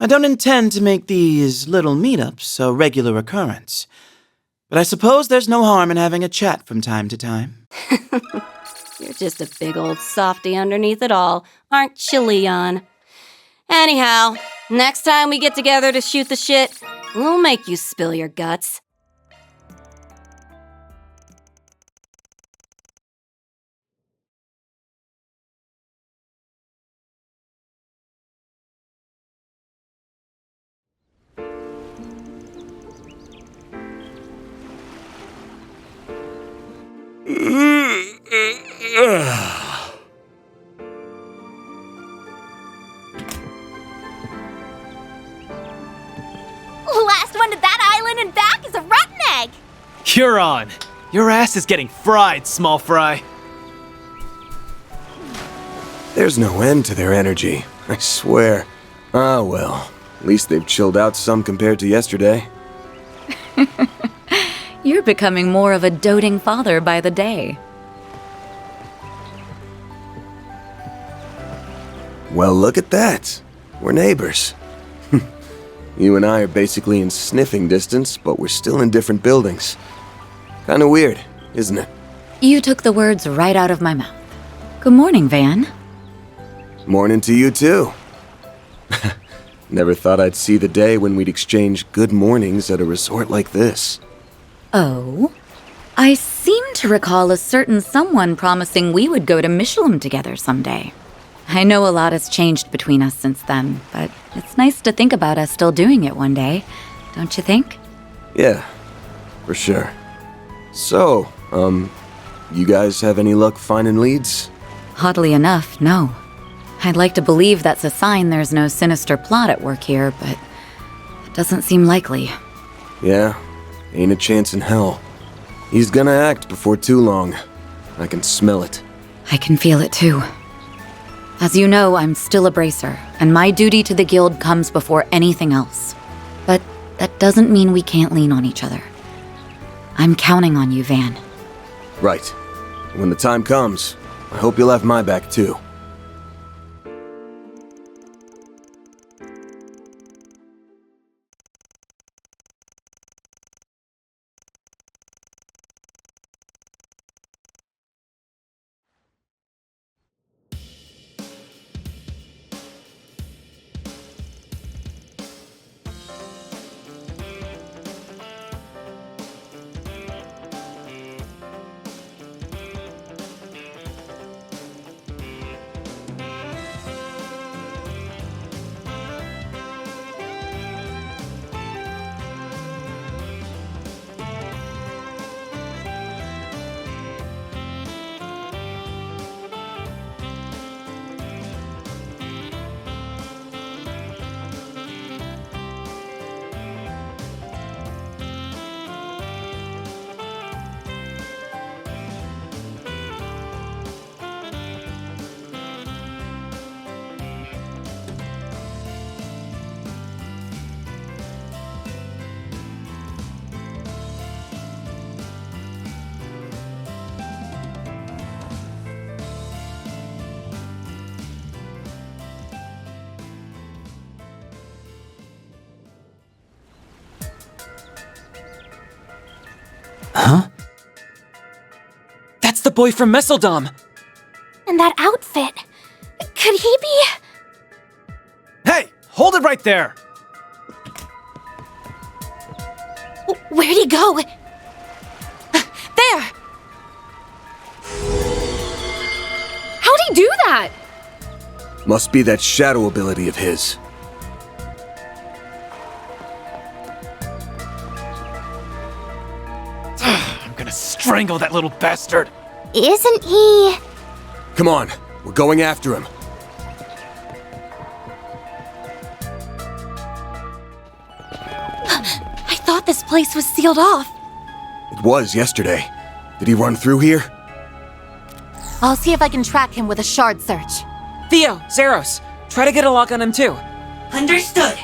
I don't intend to make these little meetups a regular occurrence, but I suppose there's no harm in having a chat from time to time. You're just a big old softy underneath it all, aren't you, Leon? Anyhow, next time we get together to shoot the shit, we'll make you spill your guts. Last one to that island and back is a rotten egg! You're on. Your ass is getting fried, small fry. There's no end to their energy, I swear. Ah well, at least they've chilled out some compared to yesterday. You're becoming more of a doting father by the day. Well, look at that. We're neighbors. You and I are basically in sniffing distance, but we're still in different buildings. Kinda weird, isn't it? You took the words right out of my mouth. Good morning, Van. Morning to you, too. Never thought I'd see the day when we'd exchange good mornings at a resort like this. Oh? I seem to recall a certain someone promising we would go to Michelin together someday. I know a lot has changed between us since then, but it's nice to think about us still doing it one day, don't you think? Yeah, for sure. So, you guys have any luck finding leads? Oddly enough, no. I'd like to believe that's a sign there's no sinister plot at work here, but it doesn't seem likely. Yeah, ain't a chance in hell. He's gonna act before too long. I can smell it. I can feel it too. As you know, I'm still a bracer, and my duty to the guild comes before anything else. But that doesn't mean we can't lean on each other. I'm counting on you, Van. Right. When the time comes, I hope you'll have my back too. Huh? That's the boy from Messeldom! And that outfit. Could he be... Hey! Hold it right there! Where'd he go? There! How'd he do that? Must be that shadow ability of his. I'm gonna strangle that little bastard! Isn't he... Come on, we're going after him. I thought this place was sealed off. It was yesterday. Did he run through here? I'll see if I can track him with a shard search. Theo, Zeros, try to get a lock on him too. Understood.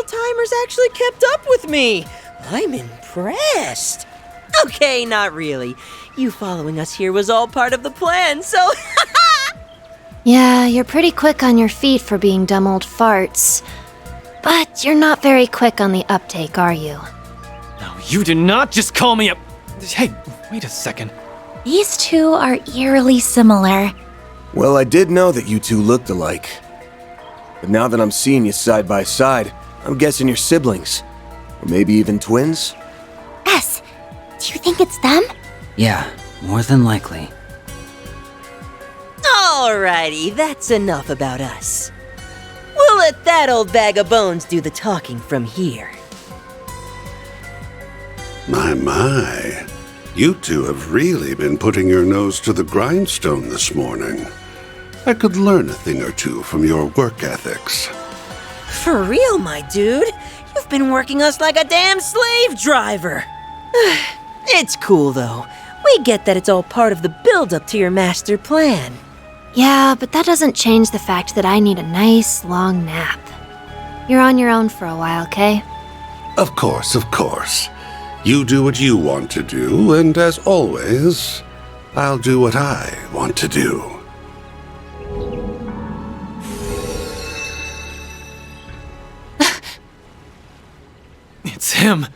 old-timers actually kept up with me. I'm impressed. Okay, not really. You following us here was all part of the plan, so... Yeah, you're pretty quick on your feet for being dumb old farts. But you're not very quick on the uptake, are you? No, you do not just call me a... Hey, wait a second. These two are eerily similar. Well, I did know that you two looked alike. But now that I'm seeing you side by side, I'm guessing you're siblings. Or maybe even twins? S, do you think it's them? Yeah, more than likely. Alrighty, that's enough about us. We'll let that old bag of bones do the talking from here. My. You two have really been putting your nose to the grindstone this morning. I could learn a thing or two from your work ethics. For real, my dude. You've been working us like a damn slave driver. It's cool, though. We get that it's all part of the build-up to your master plan. Yeah, but that doesn't change the fact that I need a nice, long nap. You're on your own for a while, Kay? Of course. You do what you want to do, and as always, I'll do what I want to do. It's him.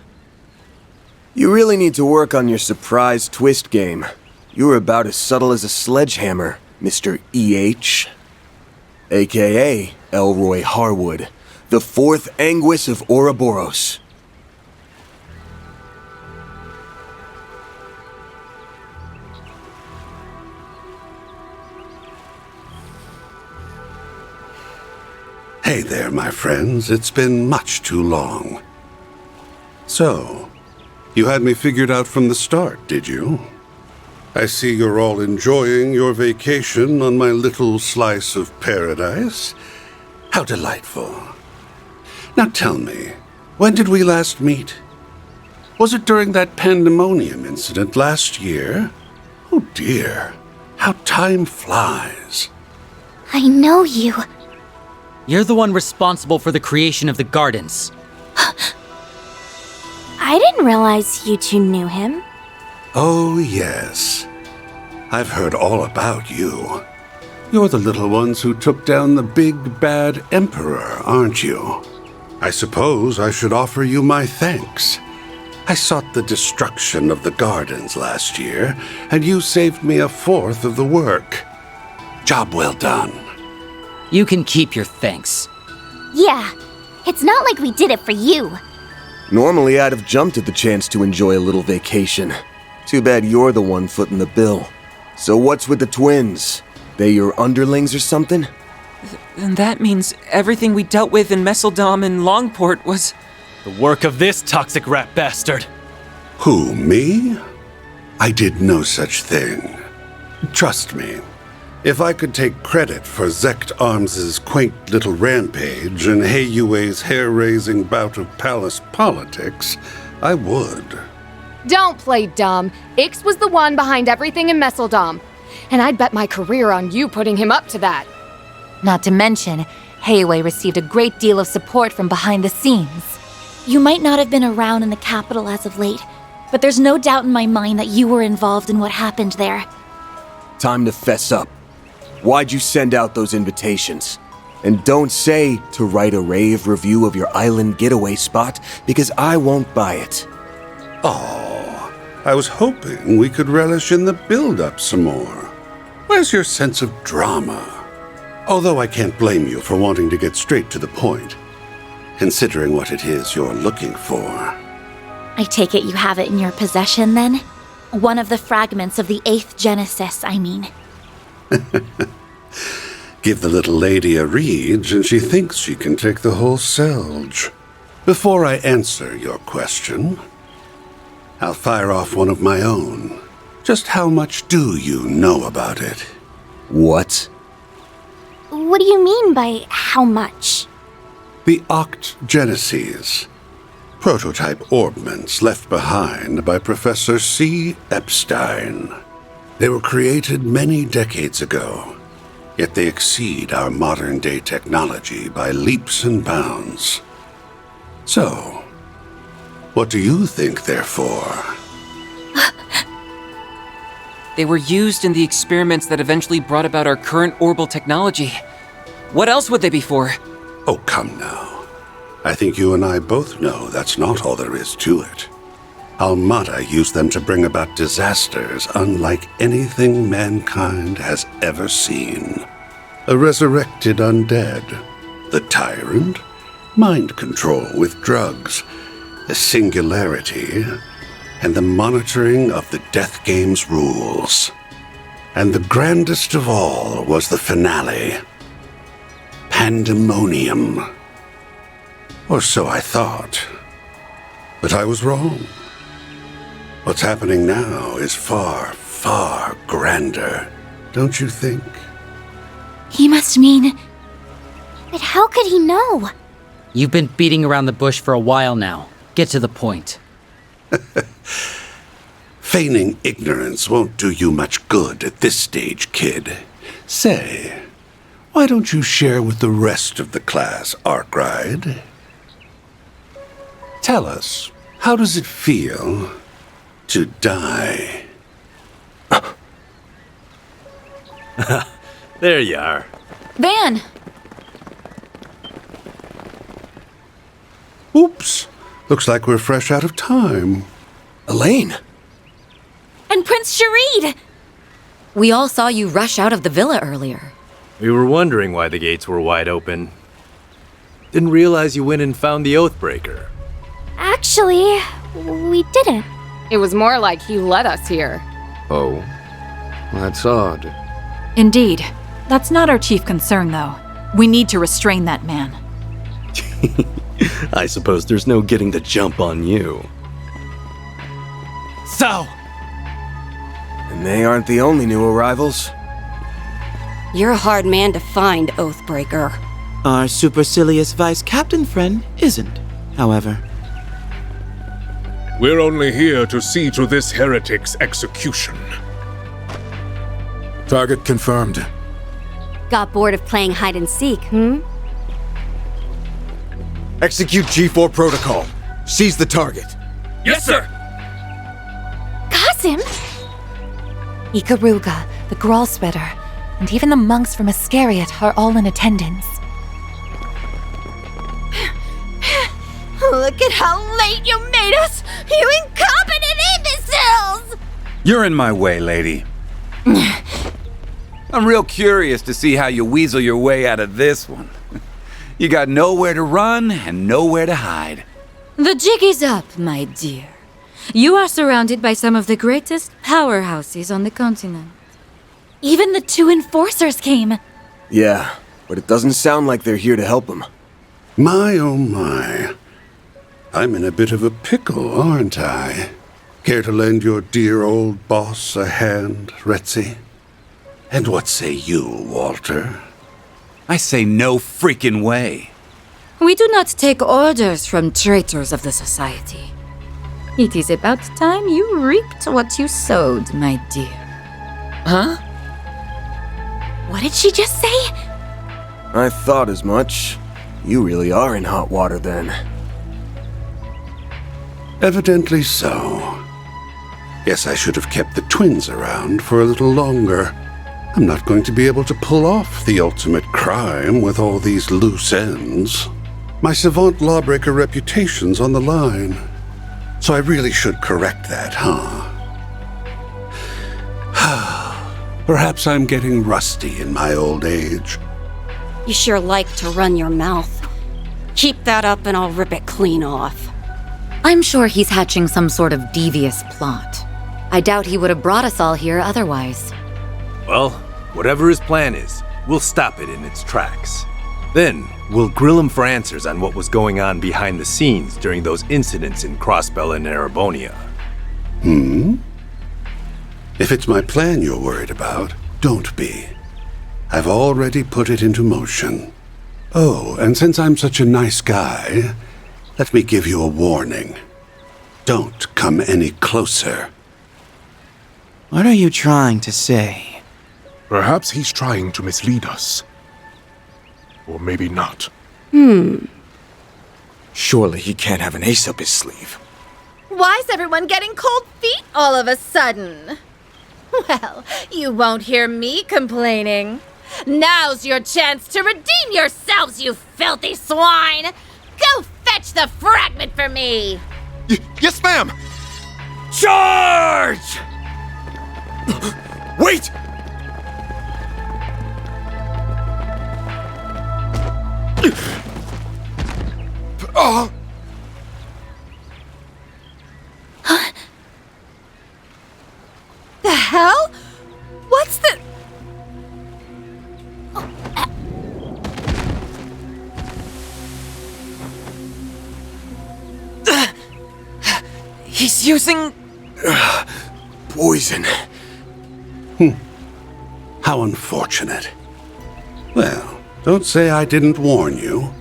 You really need to work on your surprise twist game. You were about as subtle as a sledgehammer, Mr. E.H. AKA Elroy Harwood, the fourth Anguis of Ouroboros. Hey there, my friends. It's been much too long. So, you had me figured out from the start, did you? I see you're all enjoying your vacation on my little slice of paradise. How delightful. Now tell me, when did we last meet? Was it during that pandemonium incident last year? Oh dear, how time flies. I know you. You're the one responsible for the creation of the gardens. I didn't realize you two knew him. Oh, yes. I've heard all about you. You're the little ones who took down the big bad emperor, aren't you? I suppose I should offer you my thanks. I sought the destruction of the gardens last year, and you saved me a fourth of the work. Job well done. You can keep your thanks. Yeah, it's not like we did it for you. Normally, I'd have jumped at the chance to enjoy a little vacation. Too bad you're the one footing the bill. So what's with the twins? They your underlings or something? And that means everything we dealt with in Messeldom and Longport was... The work of this toxic rat bastard. Who, me? I did no such thing. Trust me. If I could take credit for Zect Arms's quaint little rampage and Heiyue's hair-raising bout of palace politics, I would. Don't play dumb. Ix was the one behind everything in Messeldom. And I'd bet my career on you putting him up to that. Not to mention, Heiyue received a great deal of support from behind the scenes. You might not have been around in the capital as of late, but there's no doubt in my mind that you were involved in what happened there. Time to fess up. Why'd you send out those invitations? And don't say to write a rave review of your island getaway spot, because I won't buy it. Oh, I was hoping we could relish in the build-up some more. Where's your sense of drama? Although I can't blame you for wanting to get straight to the point, considering what it is you're looking for. I take it you have it in your possession, then? One of the fragments of the 8th Genesis, I mean. Give the little lady a read, and she thinks she can take the whole Selge. Before I answer your question, I'll fire off one of my own. Just how much do you know about it? What? What do you mean by how much? The Oct Genesis. Prototype orbments left behind by Professor C. Epstein. They were created many decades ago, yet they exceed our modern-day technology by leaps and bounds. So, what do you think they're for? They were used in the experiments that eventually brought about our current orbital technology. What else would they be for? Oh, come now. I think you and I both know that's not all there is to it. Almada used them to bring about disasters unlike anything mankind has ever seen. A resurrected undead, the tyrant, mind control with drugs, the singularity, and the monitoring of the Death Game's rules. And the grandest of all was the finale. Pandemonium. Or so I thought. But I was wrong. What's happening now is far, far grander, don't you think? He must mean. But how could he know? You've been beating around the bush for a while now. Get to the point. Feigning ignorance won't do you much good at this stage, kid. Say, why don't you share with the rest of the class, Arkride? Tell us, how does it feel to die? There you are. Van! Oops. Looks like we're fresh out of time. Elaine! And Prince Sharid! We all saw you rush out of the villa earlier. We were wondering why the gates were wide open. Didn't realize you went and found the Oathbreaker. Actually, we didn't. It was more like he led us here. Oh, that's odd. Indeed. That's not our chief concern, though. We need to restrain that man. I suppose there's no getting the jump on you. So, And they aren't the only new arrivals. You're a hard man to find, Oathbreaker. Our supercilious vice captain friend isn't, however. We're only here to see to this heretic's execution. Target confirmed. Got bored of playing hide and seek, Execute G4 protocol. Seize the target. Yes, sir! Qasim! Ikaruga, the Grawl Spreader, and even the monks from Iscariot are all in attendance. Look at how late you made us, you incompetent imbeciles! You're in my way, lady. I'm real curious to see how you weasel your way out of this one. You got nowhere to run and nowhere to hide. The jig is up, my dear. You are surrounded by some of the greatest powerhouses on the continent. Even the two enforcers came. Yeah, but it doesn't sound like they're here to help him. My oh my. I'm in a bit of a pickle, aren't I? Care to lend your dear old boss a hand, Retzi? And what say you, Walter? I say no freaking way. We do not take orders from traitors of the society. It is about time you reaped what you sowed, my dear. Huh? What did she just say? I thought as much. You really are in hot water then. Evidently so. Guess I should have kept the twins around for a little longer. I'm not going to be able to pull off the ultimate crime with all these loose ends. My savant lawbreaker reputation's on the line. So I really should correct that, huh? Perhaps I'm getting rusty in my old age. You sure like to run your mouth. Keep that up and I'll rip it clean off. I'm sure he's hatching some sort of devious plot. I doubt he would have brought us all here otherwise. Well, whatever his plan is, we'll stop it in its tracks. Then, we'll grill him for answers on what was going on behind the scenes during those incidents in Crossbell and Erebonia. If it's my plan you're worried about, don't be. I've already put it into motion. Oh, and since I'm such a nice guy, let me give you a warning. Don't come any closer. What are you trying to say? Perhaps he's trying to mislead us. Or maybe not. Surely he can't have an ace up his sleeve. Why's everyone getting cold feet all of a sudden? Well, you won't hear me complaining. Now's your chance to redeem yourselves, you filthy swine! Go fetch the fragment for me! Yes, ma'am! Charge! Wait! Oh! The hell? What's the... He's using... Poison. How unfortunate. Well, don't say I didn't warn you.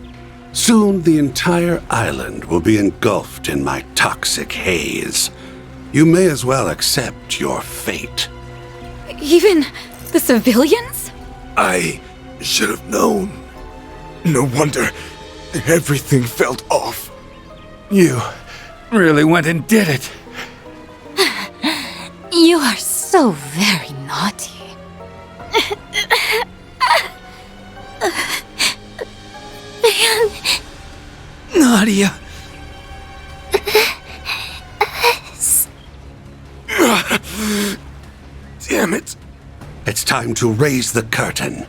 Soon the entire island will be engulfed in my toxic haze. You may as well accept your fate. Even the civilians? I should have known. No wonder everything felt off. You really went and did it. You are so very naughty. Nadia. Damn it. It's time to raise the curtain.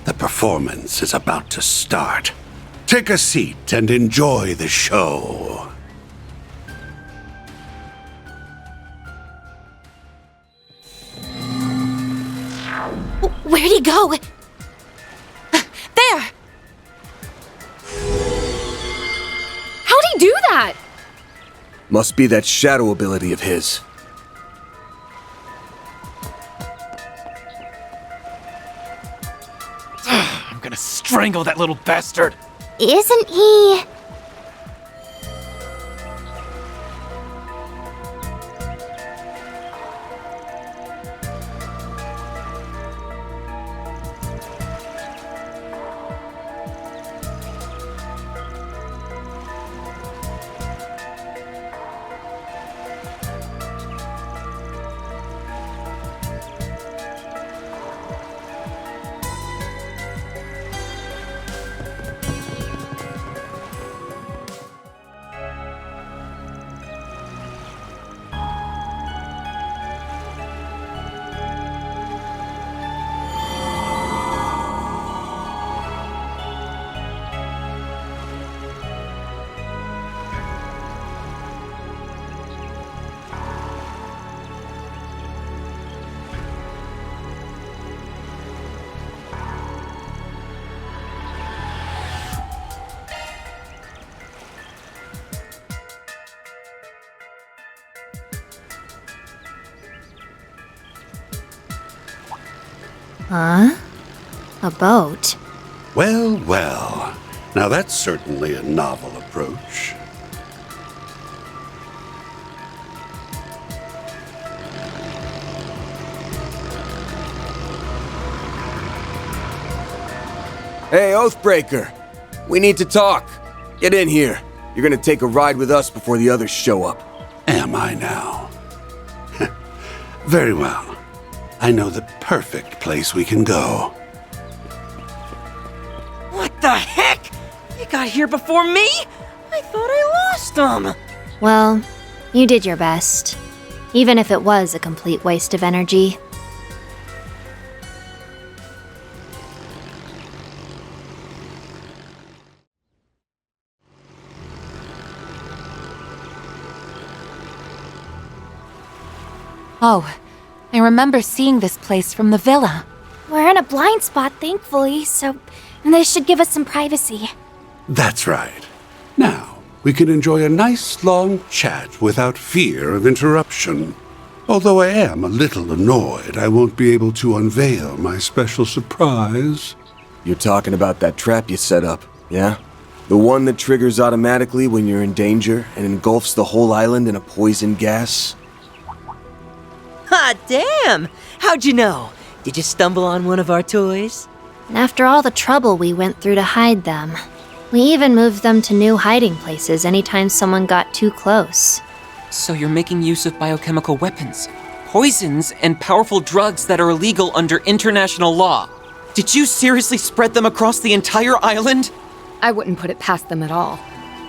The performance is about to start. Take a seat and enjoy the show. Where'd he go? There! How'd he do that? Must be that shadow ability of his. I'm gonna strangle that little bastard. Isn't he? Huh? A boat? Well, well. Now that's certainly a novel approach. Hey, Oathbreaker. We need to talk. Get in here. You're gonna take a ride with us before the others show up. Am I now? Very well. I know the perfect place we can go. What the heck? You got here before me? I thought I lost them. Well, you did your best. Even if it was a complete waste of energy. Oh, I remember seeing this place from the villa. We're in a blind spot, thankfully, so this should give us some privacy. That's right. Now, we can enjoy a nice long chat without fear of interruption. Although I am a little annoyed I won't be able to unveil my special surprise. You're talking about that trap you set up, yeah? The one that triggers automatically when you're in danger and engulfs the whole island in a poison gas? Hot damn! How'd you know? Did you stumble on one of our toys? After all the trouble we went through to hide them. We even moved them to new hiding places anytime someone got too close. So you're making use of biochemical weapons, poisons, and powerful drugs that are illegal under international law. Did you seriously spread them across the entire island? I wouldn't put it past them at all,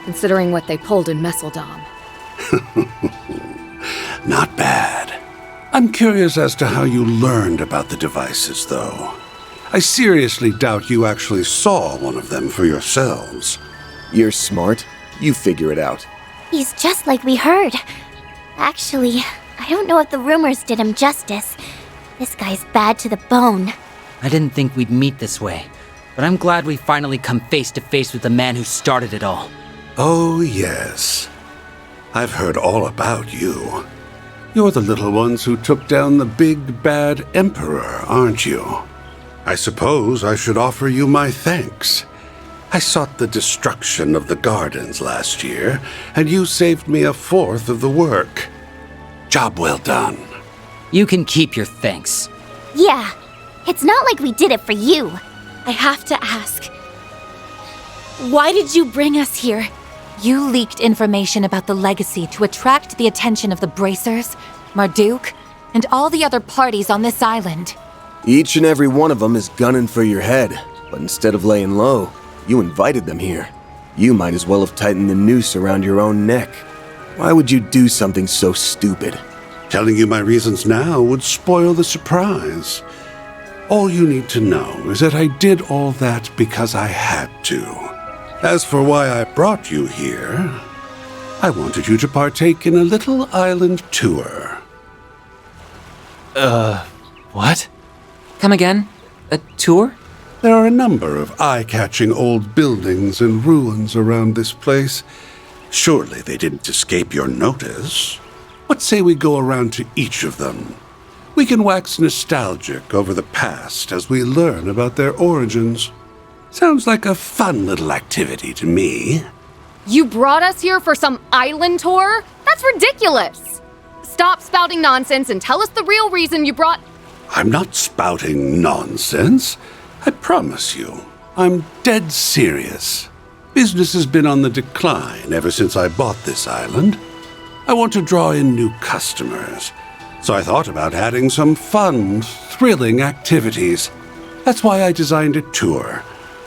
considering what they pulled in Messeldom. Not bad. I'm curious as to how you learned about the devices, though. I seriously doubt you actually saw one of them for yourselves. You're smart. You figure it out. He's just like we heard. Actually, I don't know if the rumors did him justice. This guy's bad to the bone. I didn't think we'd meet this way, but I'm glad we finally come face to face with the man who started it all. Oh, yes. I've heard all about you. You're the little ones who took down the big bad emperor, aren't you? I suppose I should offer you my thanks. I sought the destruction of the gardens last year, and you saved me 1/4 of the work. Job well done. You can keep your thanks. Yeah, it's not like we did it for you. I have to ask, why did you bring us here? You leaked information about the legacy to attract the attention of the Bracers, Marduk, and all the other parties on this island. Each and every one of them is gunning for your head, but instead of laying low, you invited them here. You might as well have tightened the noose around your own neck. Why would you do something so stupid? Telling you my reasons now would spoil the surprise. All you need to know is that I did all that because I had to. As for why I brought you here, I wanted you to partake in a little island tour. What? Come again? A tour? There are a number of eye-catching old buildings and ruins around this place. Surely they didn't escape your notice. What say we go around to each of them? We can wax nostalgic over the past as we learn about their origins. Sounds like a fun little activity to me. You brought us here for some island tour? That's ridiculous! Stop spouting nonsense and tell us the real reason you brought... I'm not spouting nonsense. I promise you, I'm dead serious. Business has been on the decline ever since I bought this island. I want to draw in new customers, so I thought about adding some fun, thrilling activities. That's why I designed a tour,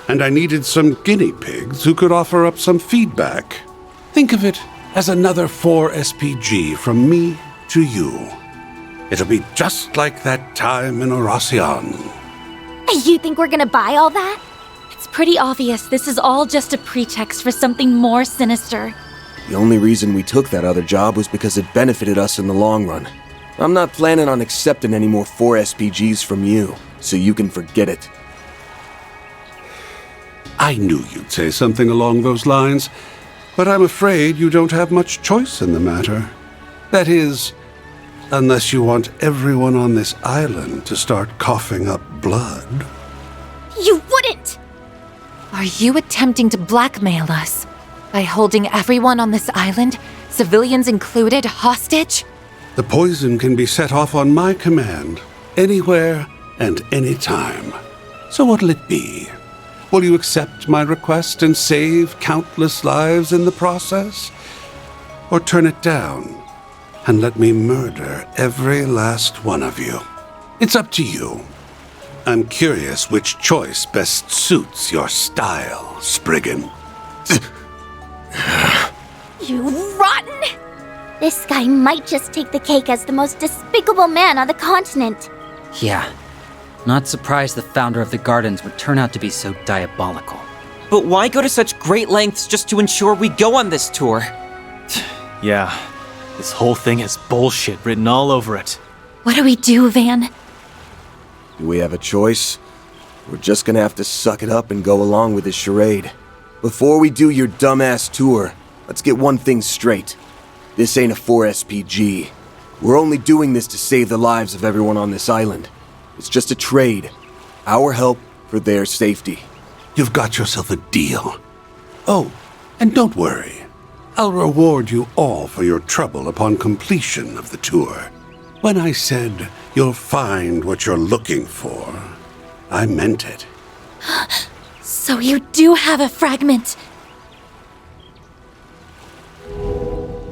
and I needed some guinea pigs who could offer up some feedback. Think of it as another 4SPG from me to you. It'll be just like that time in Oracion. You think we're gonna buy all that? It's pretty obvious this is all just a pretext for something more sinister. The only reason we took that other job was because it benefited us in the long run. I'm not planning on accepting any more 4SPGs from you, so you can forget it. I knew you'd say something along those lines, but I'm afraid you don't have much choice in the matter. That is, unless you want everyone on this island to start coughing up blood. You wouldn't! Are you attempting to blackmail us? By holding everyone on this island, civilians included, hostage? The poison can be set off on my command, anywhere and anytime. So what'll it be? Will you accept my request and save countless lives in the process? Or turn it down and let me murder every last one of you? It's up to you. I'm curious which choice best suits your style, Spriggan. You rotten! This guy might just take the cake as the most despicable man on the continent. Yeah. Not surprised the founder of the gardens would turn out to be so diabolical. But why go to such great lengths just to ensure we go on this tour? Yeah. This whole thing has bullshit written all over it. What do we do, Van? Do we have a choice? We're just gonna have to suck it up and go along with this charade. Before we do your dumbass tour, let's get one thing straight. This ain't a 4SPG. We're only doing this to save the lives of everyone on this island. It's just a trade. Our help for their safety. You've got yourself a deal. Oh, and don't worry. I'll reward you all for your trouble upon completion of the tour. When I said you'll find what you're looking for, I meant it. So you do have a fragment.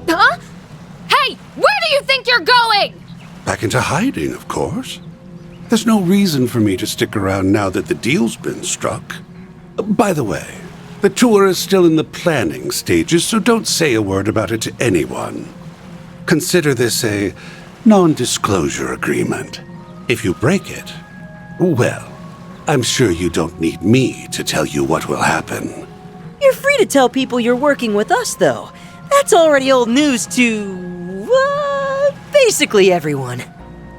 Huh? Hey, where do you think you're going? Back into hiding, of course. There's no reason for me to stick around now that the deal's been struck. By the way, the tour is still in the planning stages, so don't say a word about it to anyone. Consider this a non-disclosure agreement. If you break it, well, I'm sure you don't need me to tell you what will happen. You're free to tell people you're working with us, though. That's already old news to, basically everyone.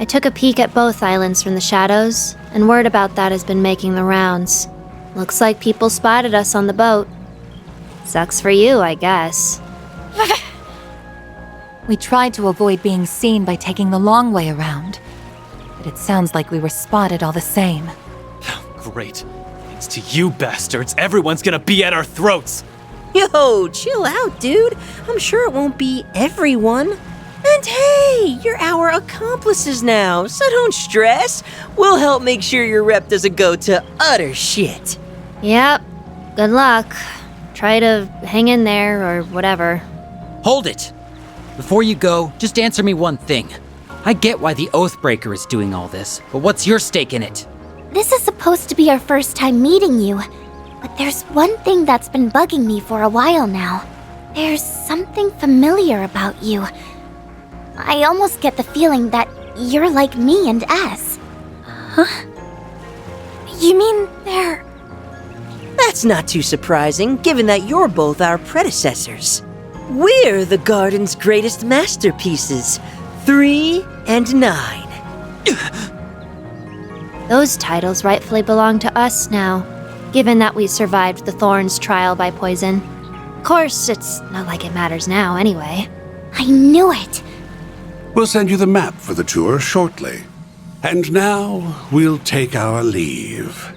I took a peek at both islands from the shadows, and word about that has been making the rounds. Looks like people spotted us on the boat. Sucks for you, I guess. We tried to avoid being seen by taking the long way around, but it sounds like we were spotted all the same. Great. Thanks to you bastards, everyone's gonna be at our throats! Yo, chill out, dude. I'm sure it won't be everyone. And hey, you're our accomplices now, so don't stress. We'll help make sure your rep doesn't go to utter shit. Yep. Good luck. Try to hang in there or whatever. Hold it! Before you go, just answer me one thing. I get why the Oathbreaker is doing all this, but what's your stake in it? This is supposed to be our first time meeting you, but there's one thing that's been bugging me for a while now. There's something familiar about you. I almost get the feeling that you're like me and S. Huh? You mean they're... That's not too surprising, given that you're both our predecessors. We're the Garden's greatest masterpieces, 3 and 9. Those titles rightfully belong to us now, given that we survived the Thorns trial by poison. Of course, it's not like it matters now anyway. I knew it! We'll send you the map for the tour shortly. And now, we'll take our leave.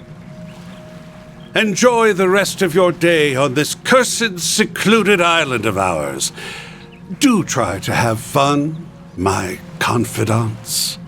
Enjoy the rest of your day on this cursed, secluded island of ours. Do try to have fun, my confidants.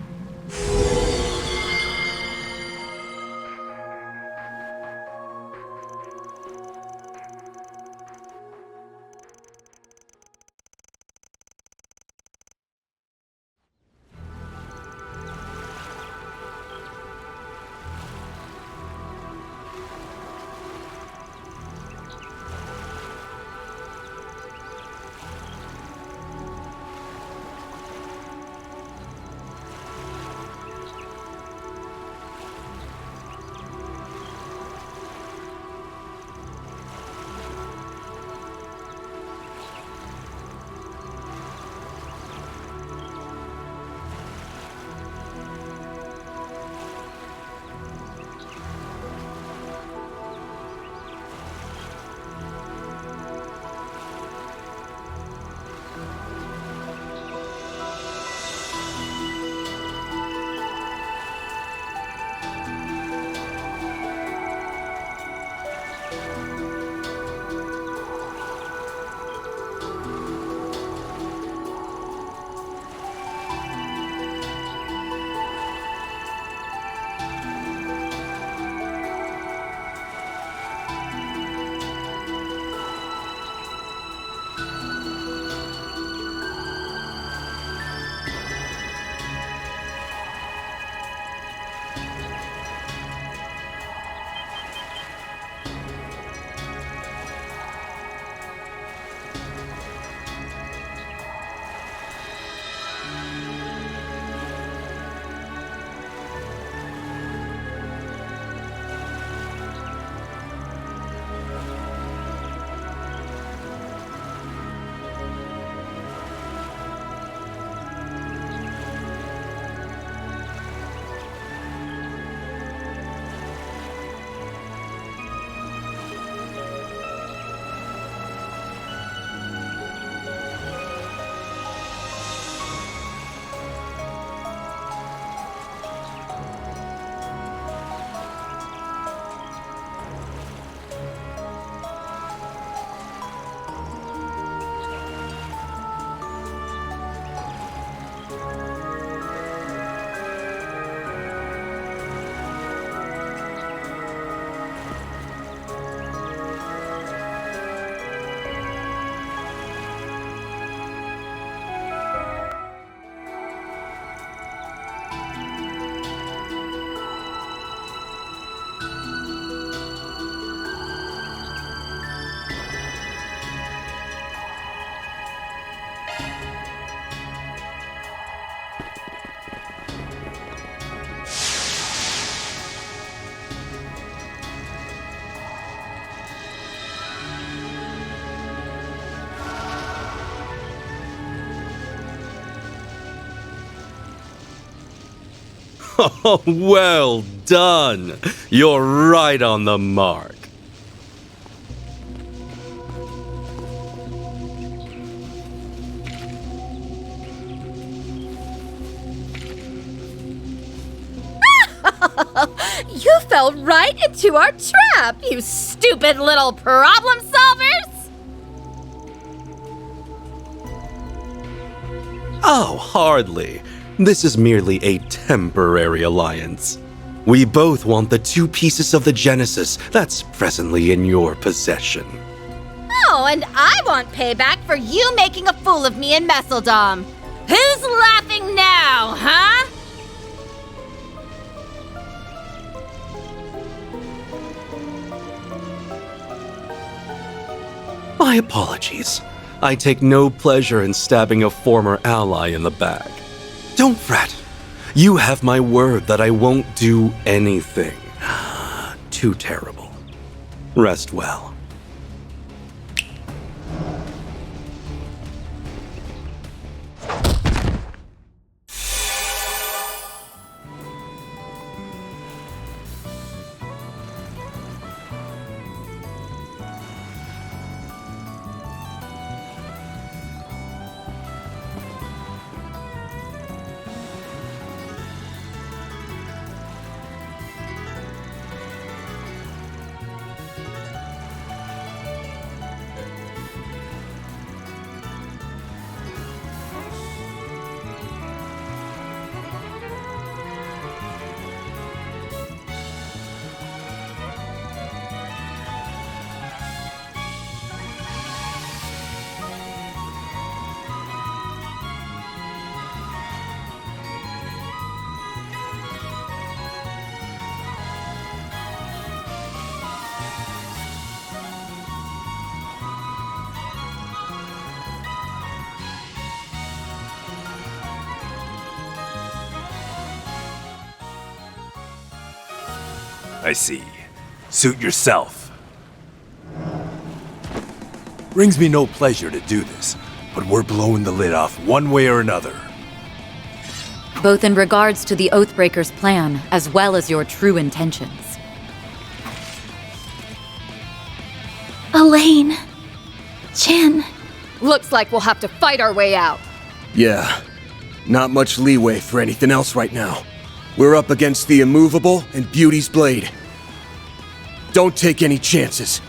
Oh, well done. You're right on the mark. You fell right into our trap, you stupid little problem solvers! Oh, hardly. This is merely a temporary alliance. We both want the 2 pieces of the Genesis that's presently in your possession. Oh, and I want payback for you making a fool of me in Messeldom. Who's laughing now, huh? My apologies. I take no pleasure in stabbing a former ally in the back. Don't fret. You have my word that I won't do anything too terrible. Rest well. I see. Suit yourself. Brings me no pleasure to do this, but we're blowing the lid off one way or another. Both in regards to the Oathbreaker's plan, as well as your true intentions. Elaine. Chin. Looks like we'll have to fight our way out. Yeah. Not much leeway for anything else right now. We're up against the Immovable and Beauty's Blade. Don't take any chances.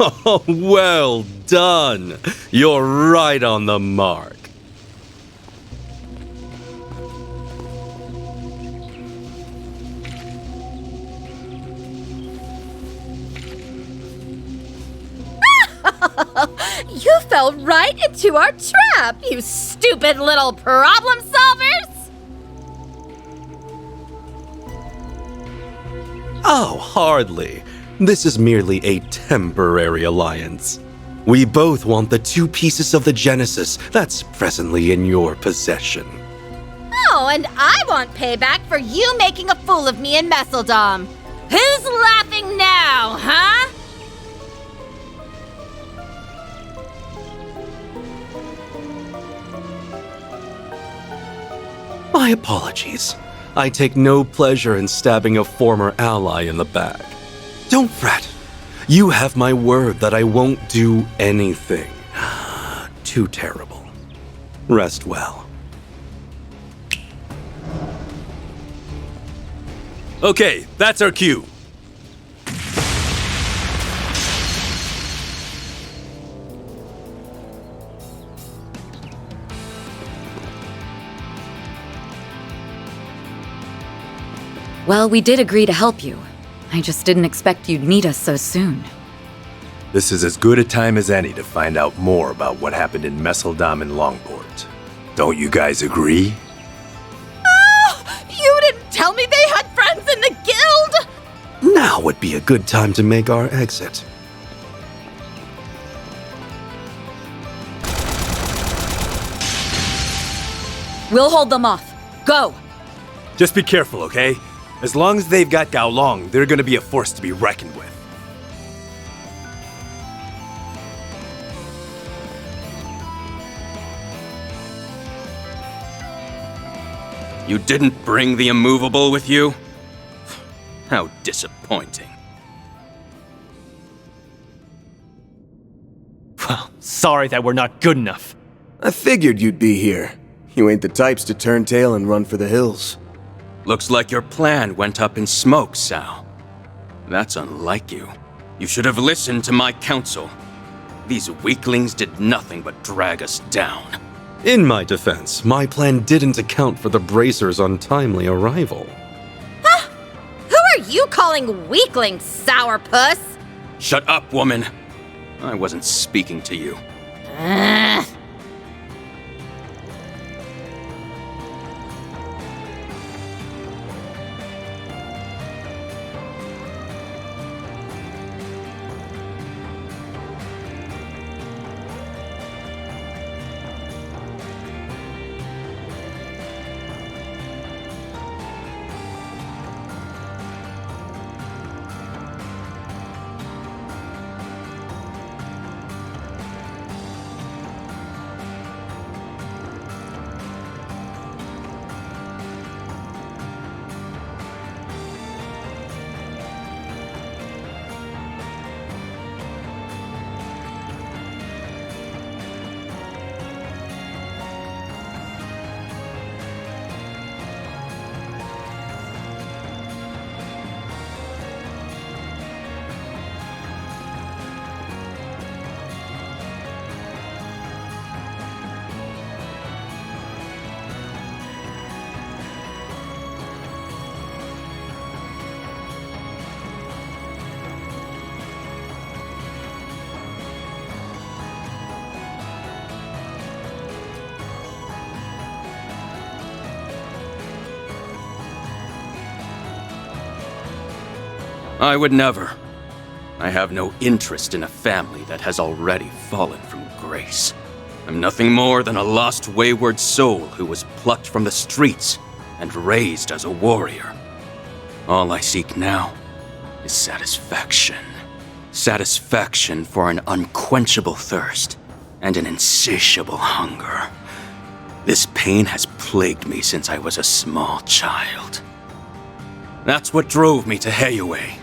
Oh, well done. You're right on the mark. You fell right into our trap, you stupid little problem solvers! Oh, hardly. This is merely a temporary alliance. We both want the 2 pieces of the Genesis that's presently in your possession. Oh, and I want payback for you making a fool of me in Messeldom. Who's laughing now, huh? My apologies. I take no pleasure in stabbing a former ally in the back. Don't fret. You have my word that I won't do anything too terrible. Rest well. Okay, that's our cue. Well, we did agree to help you. I just didn't expect you'd need us so soon. This is as good a time as any to find out more about what happened in Messeldom and Longport. Don't you guys agree? Oh, you didn't tell me they had friends in the guild! Now would be a good time to make our exit. We'll hold them off. Go! Just be careful, okay? As long as they've got Gao Long, they're gonna be a force to be reckoned with. You didn't bring the immovable with you? How disappointing. Well, sorry that we're not good enough. I figured you'd be here. You ain't the types to turn tail and run for the hills. Looks like your plan went up in smoke, Sal. That's unlike you. You should have listened to my counsel. These weaklings did nothing but drag us down. In my defense, my plan didn't account for the Bracer's untimely arrival. Huh? Who are you calling weakling, sourpuss? Shut up, woman. I wasn't speaking to you. I would never. I have no interest in a family that has already fallen from grace. I'm nothing more than a lost, wayward soul who was plucked from the streets and raised as a warrior. All I seek now is satisfaction. Satisfaction for an unquenchable thirst and an insatiable hunger. This pain has plagued me since I was a small child. That's what drove me to Heyaway,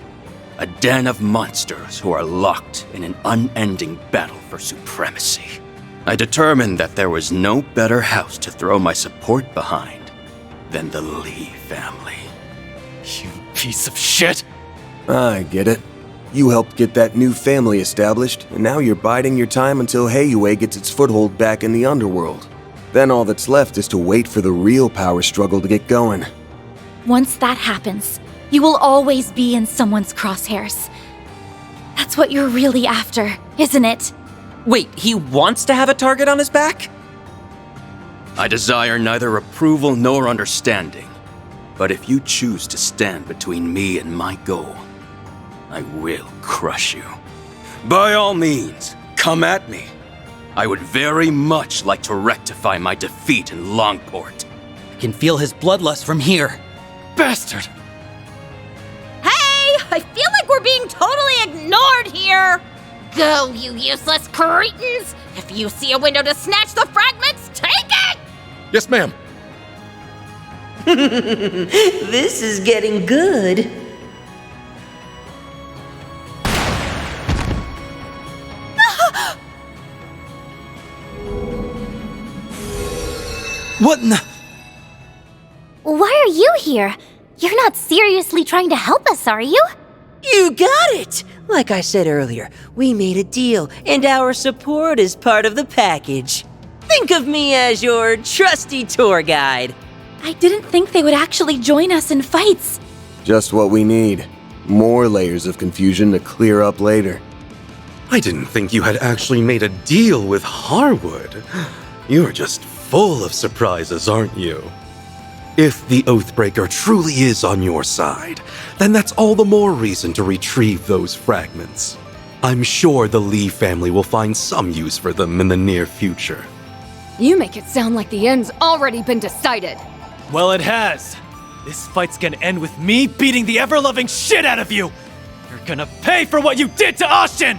a den of monsters who are locked in an unending battle for supremacy. I determined that there was no better house to throw my support behind than the Lee family. You piece of shit! I get it. You helped get that new family established, and now you're biding your time until Heiwei gets its foothold back in the underworld. Then all that's left is to wait for the real power struggle to get going. Once that happens, you will always be in someone's crosshairs. That's what you're really after, isn't it? Wait, he wants to have a target on his back? I desire neither approval nor understanding. But if you choose to stand between me and my goal, I will crush you. By all means, come at me. I would very much like to rectify my defeat in Longport. I can feel his bloodlust from here. Bastard! Hey! I feel like we're being totally ignored here! Go, you useless cretins! If you see a window to snatch the fragments, take it! Yes, ma'am. This is getting good. What in the... Why are you here? You're not seriously trying to help us, are you? You got it! Like I said earlier, we made a deal, and our support is part of the package. Think of me as your trusty tour guide. I didn't think they would actually join us in fights. Just what we need. More layers of confusion to clear up later. I didn't think you had actually made a deal with Harwood. You're just full of surprises, aren't you? If the Oathbreaker truly is on your side, then that's all the more reason to retrieve those fragments. I'm sure the Lee family will find some use for them in the near future. You make it sound like the end's already been decided. Well, it has. This fight's gonna end with me beating the ever-loving shit out of you! You're gonna pay for what you did to Ashton!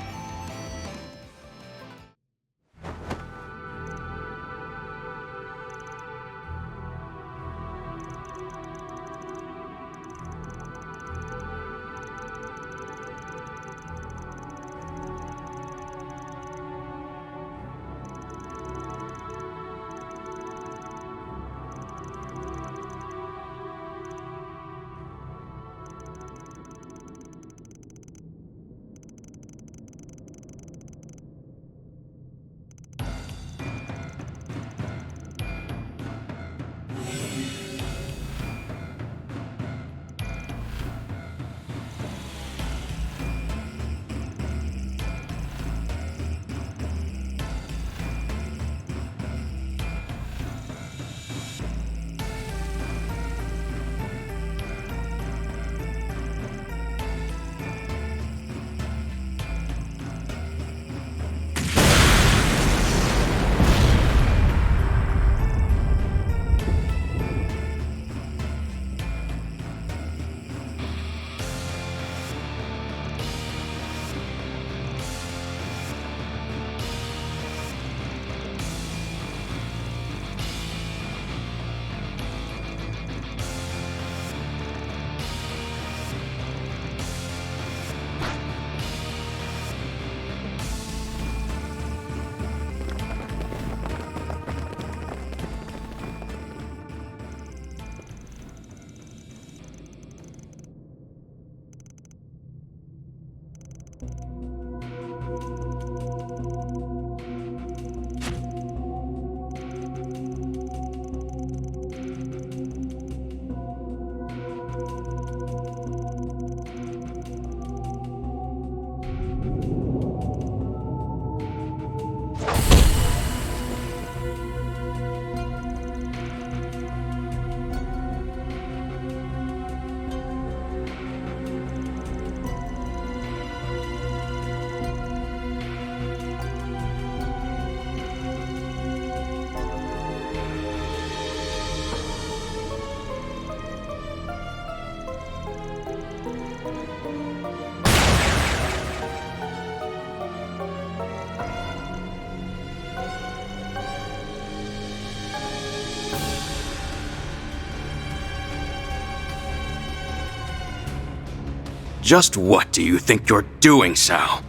Just what do you think you're doing, Sal?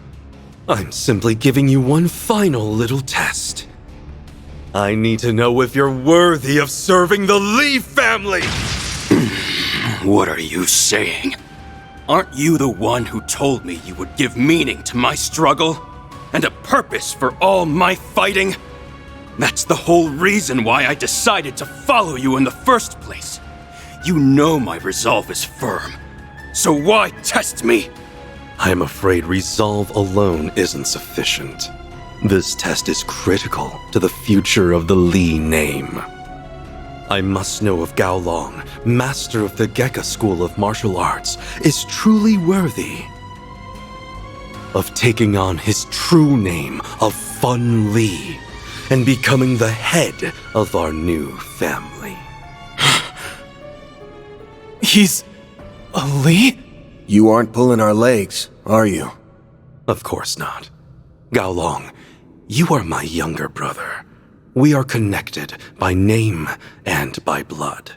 I'm simply giving you one final little test. I need to know if you're worthy of serving the Lee family! What are you saying? aren't you the one who told me you would give meaning to my struggle? And a purpose for all my fighting? That's the whole reason why I decided to follow you in the first place. You know my resolve is firm. So why test me? I am afraid resolve alone isn't sufficient. This test is critical to the future of the Li name. I must know if Gao Long, master of the Gekka School of Martial Arts, is truly worthy of taking on his true name of Fun Li and becoming the head of our new family. He's a Li? You aren't pulling our legs, are you? Of course not. Gao Long, you are my younger brother. We are connected by name and by blood.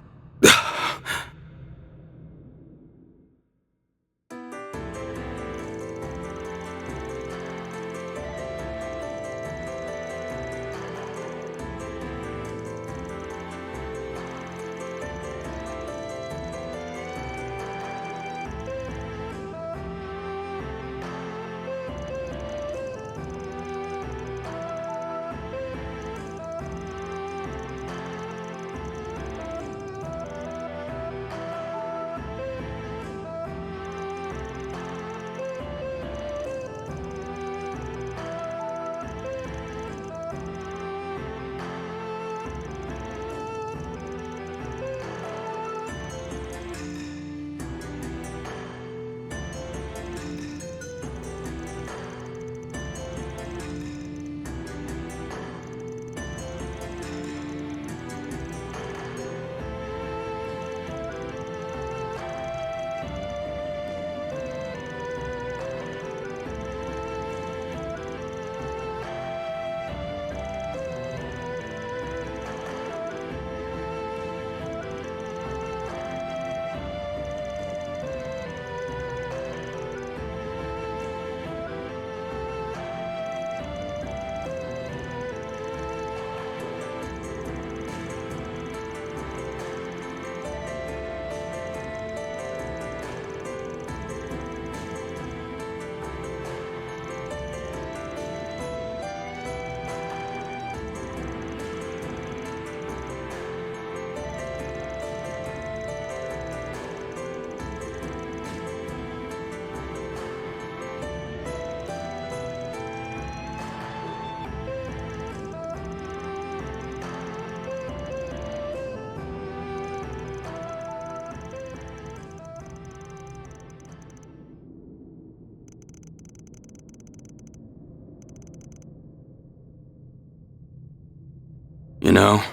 You know,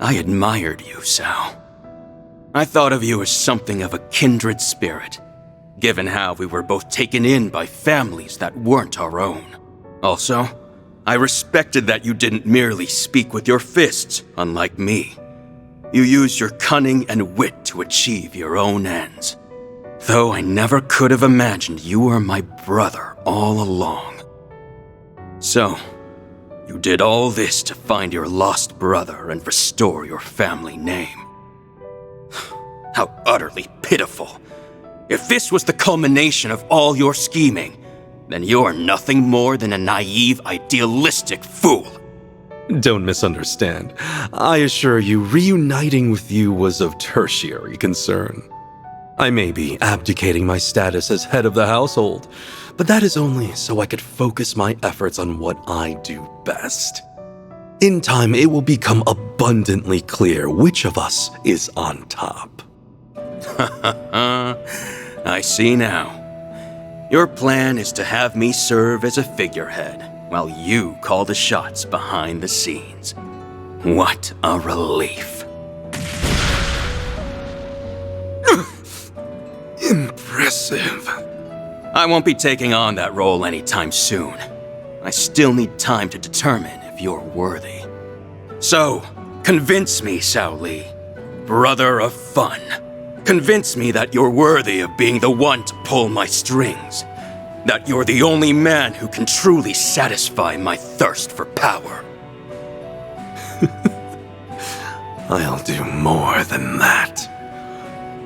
I admired you, Sao. I thought of you as something of a kindred spirit, given how we were both taken in by families that weren't our own. Also, I respected that you didn't merely speak with your fists, unlike me. You used your cunning and wit to achieve your own ends. Though I never could have imagined you were my brother all along. So, you did all this to find your lost brother and restore your family name. How utterly pitiful. If this was the culmination of all your scheming, then you're nothing more than a naive, idealistic fool. Don't misunderstand. I assure you, reuniting with you was of tertiary concern. I may be abdicating my status as head of the household, but that is only so I could focus my efforts on what I do best. In time, it will become abundantly clear which of us is on top. I see now. Your plan is to have me serve as a figurehead, while you call the shots behind the scenes. What a relief. Impressive. I won't be taking on that role anytime soon. I still need time to determine if you're worthy. So, convince me, Sao Li, brother of fun. Convince me that you're worthy of being the one to pull my strings. That you're the only man who can truly satisfy my thirst for power. I'll do more than that.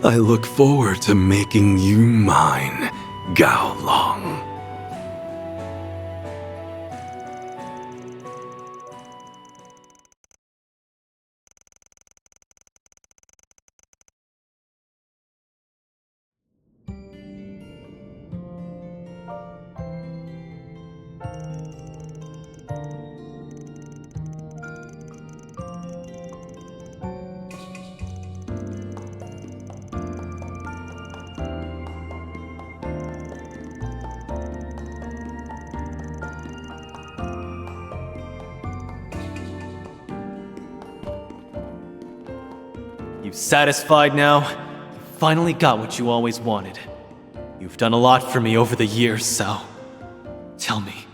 I look forward to making you mine, Gao Long. You satisfied now? You finally got what you always wanted. You've done a lot for me over the years, so tell me,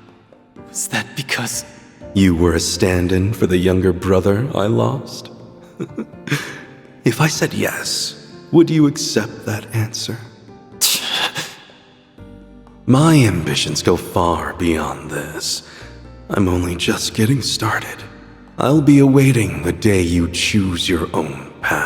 was that because... You were a stand-in for the younger brother I lost? If I said yes, would you accept that answer? My ambitions go far beyond this. I'm only just getting started. I'll be awaiting the day you choose your own path.